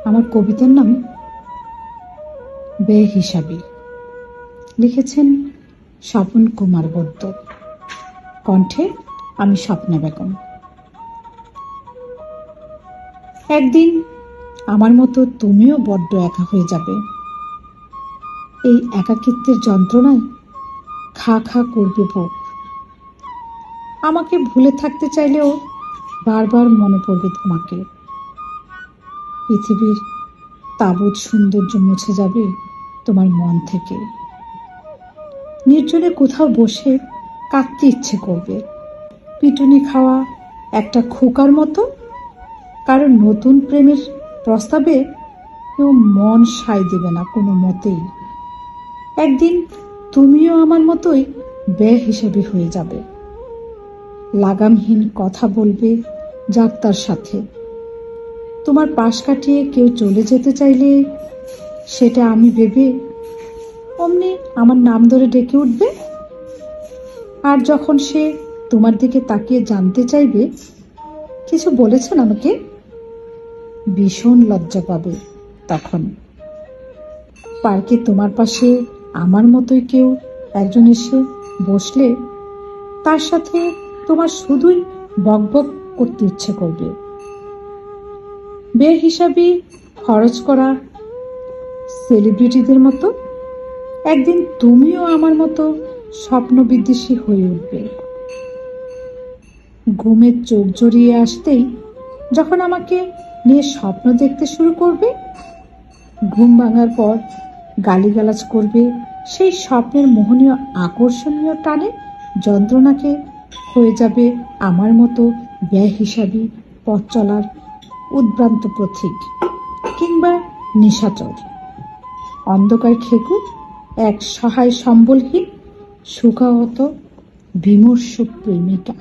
আমার কবিতার নাম বেহিসাবি। লিখেছেন স্বপন কুমার বৈদ্য। কণ্ঠে আমি স্বপ্না বেগম। একদিন আমার মতো তুমিও বড্ড একা হয়ে যাবে। এই একাকিত্বের যন্ত্রণায় খা খা করবে বুক। আমাকে ভুলে থাকতে চাইলেও বারবার মনে পড়বে তোমাকে। পৃথিবীর তাবৎ সৌন্দর্য মুছে যাবে তোমার মন থেকে। নির্জনে কোথাও বসে কাঁদতে ইচ্ছে করবে, পিটুনি খাওয়া একটা খোকার মতো। কারণ নতুন প্রেমের প্রস্তাবে কেউ মন সায় দেবে না কোনো মতেই। একদিন তুমিও আমার মতোই বেহিসাবি হয়ে যাবে। লাগামহীন কথা বলবে যার তার সাথে। তোমার পাশ কাটিয়ে কেউ চলে যেতে চাইলে সেটা আমি ভেবে অমনি আমার নাম ধরে ডেকে উঠবে। আর যখন সে তোমার দিকে তাকিয়ে জানতে চাইবে কিছু বলেছেন আমাকে, ভীষণ লজ্জা পাবে তখন। পার্কে তোমার পাশে আমার মতোই কেউ একজন এসে বসলে তার সাথে তোমার শুধুই বকবক করতে ইচ্ছে করবে। বেহিসাবি খরচ করা সেলিব্রিটিদের মতো একদিন তুমিও আমার মতো স্বপ্ন বিদ্বেষী হয়ে উঠবে। ঘুমের চোখ জড়িয়ে আসতেই যখন আমাকে নিয়ে স্বপ্ন দেখতে শুরু করবে, ঘুম ভাঙার পর গালিগালাজ করবে সেই স্বপ্নের মোহনীয় আকর্ষণীয় টানে যন্ত্রণাকে হয়ে যাবে আমার মতো বেহিসাবি পথ চলার উদ্ভ্রান্ত পথিক কিংবা নিশাচর। অন্ধকার খেকু এক সহায় সম্বলহীন শোকাহত বিমর্ষ প্রেমিকা।